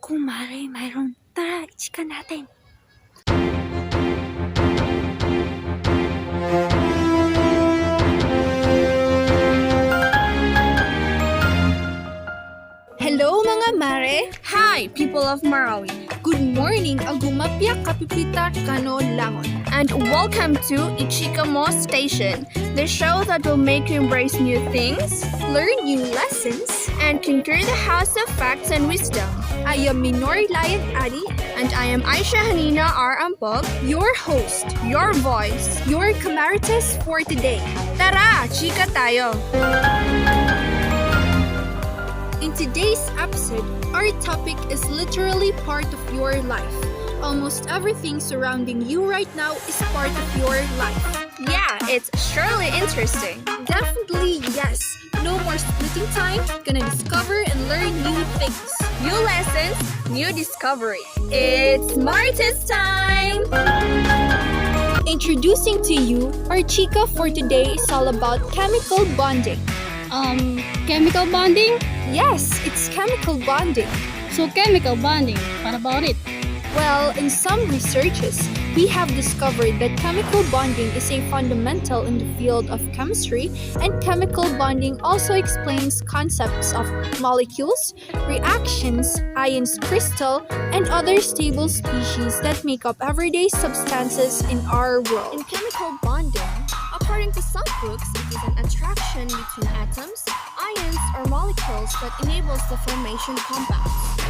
Kumare, mayroon. Tara, ichika natin. Hello mga mare! Hi, people of Marawi, Good morning, agumapya kapipita kano langon. and welcome to Ichika Station, the show that will make you embrace new things Learn new lessons. and conquer the house of facts and wisdom. I am Minori Lion Adi, And I am Aisha Hanina R. Ampog, your host, your voice. your kamarites for today. Tara, chika tayo! In today's episode, our topic is literally part of your life. Almost everything surrounding you right now is part of your life. Yeah, it's surely interesting. Definitely yes. No more splitting time. Gonna discover and learn new things. New lessons, new discovery. It's Martis time! Introducing to you, our Chica for today is all about chemical bonding. Chemical bonding? Yes, it's chemical bonding. So chemical bonding, what about it? Well, in some researches, we have discovered that chemical bonding is a fundamental in the field of chemistry, and chemical bonding also explains concepts of molecules, reactions, ions crystal, and other stable species that make up everyday substances in our world. In chemical bonding, according to some books, it is an attraction between atoms, ions, or molecules that enables the formation of compounds.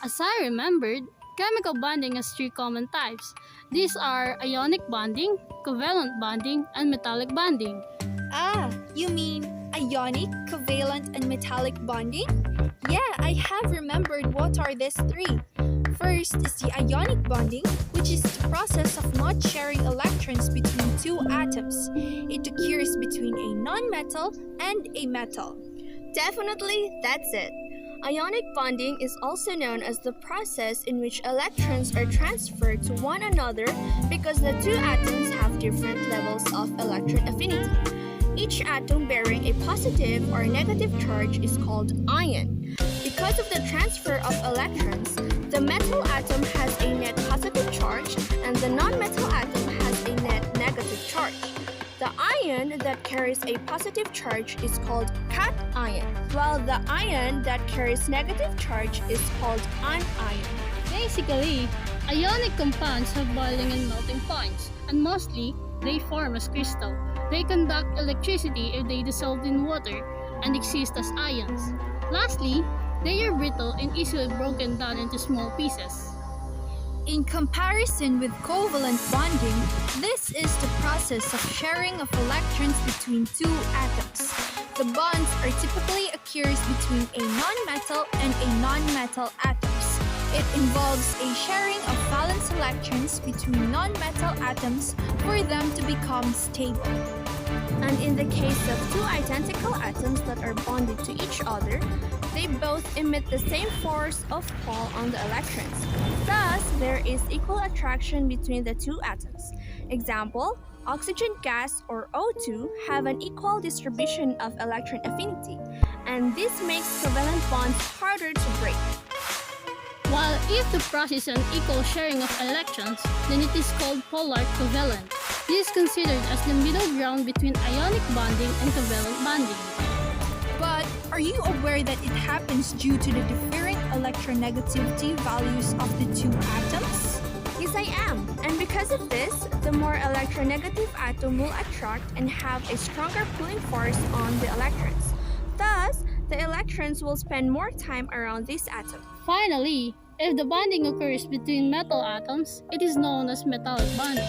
As I remembered, chemical bonding has three common types. These are ionic bonding, covalent bonding, and metallic bonding. Ah, you mean ionic, covalent, and metallic bonding? Yeah, I have remembered what are these three. First is the ionic bonding, which is the process of not sharing electrons between two atoms. It occurs between a non-metal and a metal. Definitely, that's it. Ionic bonding is also known as the process in which electrons are transferred to one another because the two atoms have different levels of electron affinity. Each atom bearing a positive or negative charge is called ion. Because of the transfer of electrons, the metal atom has a net positive charge and the non-metal atom has a net negative charge. The ion that carries a positive charge is called cation, while the ion that carries negative charge is called anion. Basically, ionic compounds have boiling and melting points, and mostly, they form as crystal. They conduct electricity if they dissolve in water and exist as ions. Lastly, they are brittle and easily broken down into small pieces. In comparison with covalent bonding, this is the process of sharing of electrons between two atoms. The bonds are typically occurs between a non-metal and a non-metal atoms. It involves a sharing of valence electrons between non-metal atoms for them to become stable. And in the case of two identical atoms that are bonded to each other, they both emit the same force of pull on the electrons. Thus, there is equal attraction between the two atoms. Example, oxygen gas or O2 have an equal distribution of electron affinity, and this makes covalent bonds harder to break. While if the process is an equal sharing of electrons, then it is called polar covalent. This is considered as the middle ground between ionic bonding and covalent bonding. But are you aware that it happens due to the different electronegativity values of the two atoms? Yes, I am. And because of this, the more electronegative atom will attract and have a stronger pulling force on the electrons. Thus, the electrons will spend more time around this atom. Finally, if the bonding occurs between metal atoms, it is known as metallic bonding.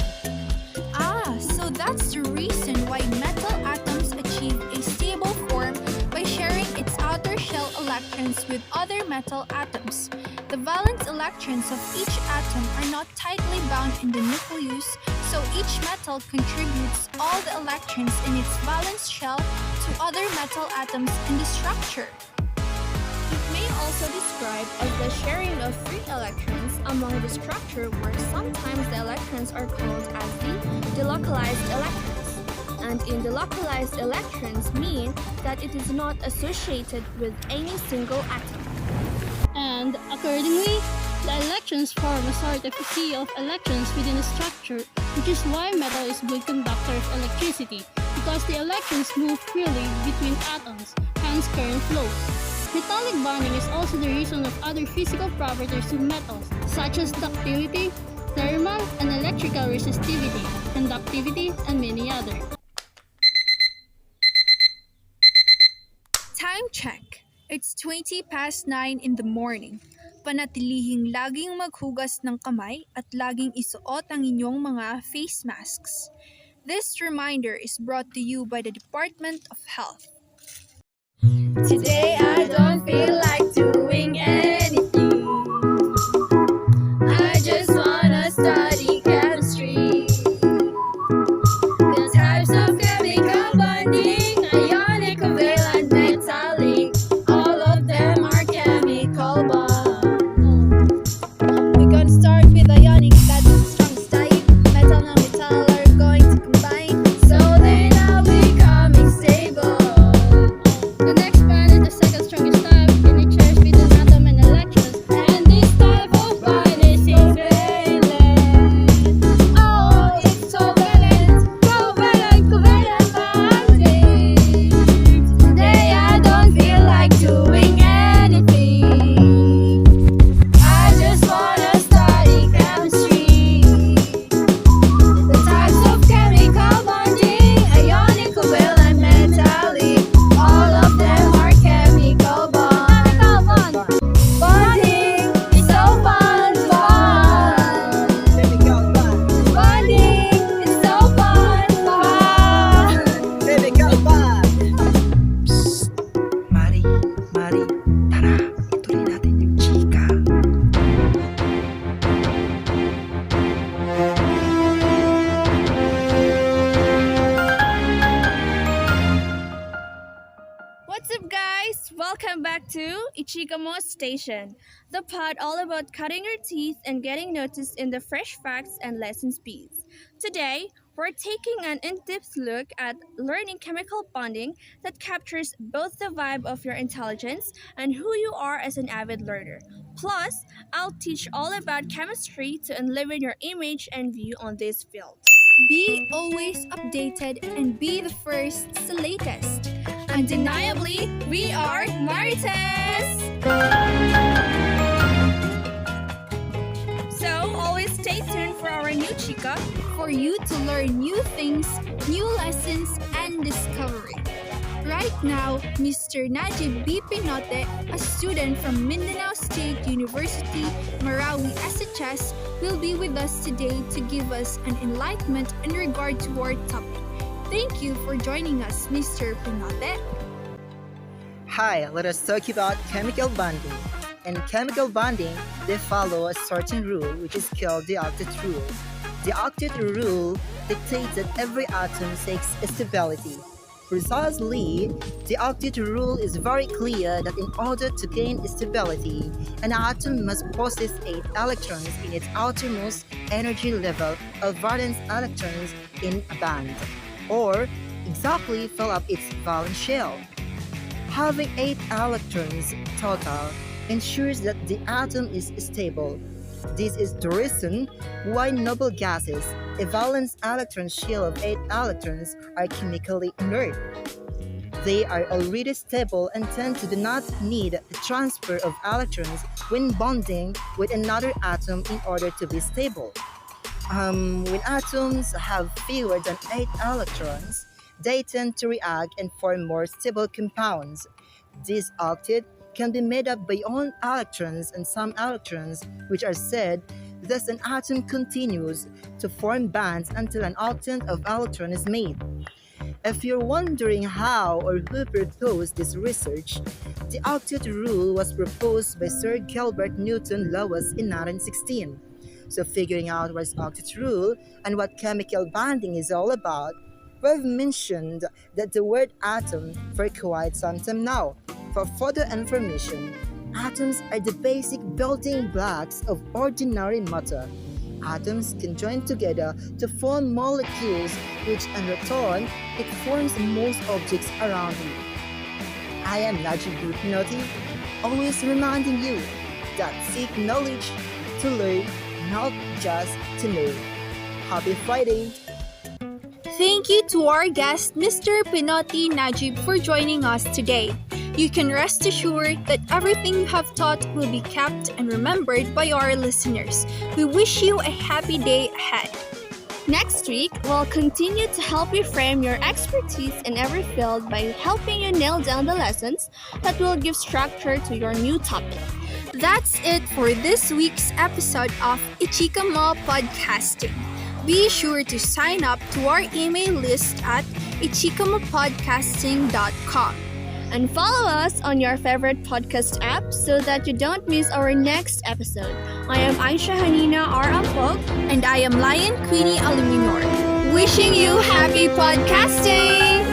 Ah, so that's the reason why metal atoms achieve a stable form by sharing its outer shell electrons with other metal atoms. The valence electrons of each atom are not tightly bound in the nucleus, so each metal contributes all the electrons in its valence shell to other metal atoms in the structure. It may also describe as the sharing of free electrons among the structure, where sometimes the electrons are called as the delocalized electrons. And in delocalized electrons mean that it is not associated with any single atom. And accordingly, the electrons form a sort of a sea of electrons within a structure, which is why metal is good conductor of electricity, because the electrons move freely between atoms, hence current flows. Metallic bonding is also the reason of other physical properties of metals, such as ductility, thermal and electrical resistivity, conductivity, and many others. Time check. It's 20 past 9 in the morning. Panatilihing laging maghugas ng kamay at laging isuot ang inyong mga face masks. This reminder is brought to you by the Department of Health. Today I don't feel like doing anything. I just wanna study chemistry. The types of chemical bonding, ionic, covalent, metallic, all of them are chemical bonds. We're gonna start with ionic, that's the strongest type. Metal and metal are going to combine, so they now becoming stable. The next bond is the second strongest type, and it shares between atom and electrons. And this type of bond is covalent. Oh, it's covalent, covalent, covalent bonding. Today I don't feel like doing anything. I just wanna study chemistry. The types of chemical bonding, ionic, covalent, metallic, all of them are chemical bonds. Bonding is so fun, fun. Bonding is so fun, fun. Mari, mari, tara, ituloy natin yung chika. What's up, guys? Welcome back to Ichika Station, the pod all about cutting your teeth and getting noticed in the fresh facts and lessons piece. Today, we're taking an in-depth look at learning chemical bonding that captures both the vibe of your intelligence and who you are as an avid learner. Plus, I'll teach all about chemistry to enliven your image and view on this field. Be always updated and be the first sa latest. Undeniably, we are Marites! So, always stay tuned for our new Chica. For you to learn new things, new lessons, and discovery. Right now, Mr. Najib B. Pinote, a student from Mindanao State University, Marawi SHS, will be with us today to give us an enlightenment in regard to our topic. Thank you for joining us, Mr. Pinote. Hi, let us talk about chemical bonding. In chemical bonding, they follow a certain rule which is called the octet rule. The octet rule dictates that every atom seeks stability. Precisely, the octet rule is very clear that in order to gain stability, an atom must possess 8 electrons in its outermost energy level of valence electrons in a band, or exactly fill up its valence shell. Having 8 electrons total ensures that the atom is stable. This is the reason why noble gases, a valence electron shell of 8 electrons, are chemically inert. They are already stable and tend to do not need the transfer of electrons when bonding with another atom in order to be stable. When atoms have fewer than 8 electrons, they tend to react and form more stable compounds. This octet can be made up by own electrons and some electrons, which are said, thus an atom continues to form bands until an octet of electron is made. If you're wondering how or who proposed this research, the octet rule was proposed by Sir Gilbert Newton Lewis in 1916. So figuring out what's octet rule and what chemical bonding is all about, we've mentioned that the word atom for quite some time now. For further information, atoms are the basic building blocks of ordinary matter. Atoms can join together to form molecules, which in return, it forms most objects around you. I am Najib Pinotti, always reminding you, that seek knowledge to learn, not just to know. Happy Friday! Thank you to our guest, Mr. Pinotti Najib, for joining us today. You can rest assured that everything you have taught will be kept and remembered by our listeners. We wish you a happy day ahead. Next week, we'll continue to help you frame your expertise in every field by helping you nail down the lessons that will give structure to your new topic. That's it for this week's episode of Ichika Podcasting. Be sure to sign up to our email list at ichikamapodcasting.com. And follow us on your favorite podcast app so that you don't miss our next episode. I am Aisha Hanina R. Ampog. And I am Lion Queenie Aluminor. Wishing you happy podcasting!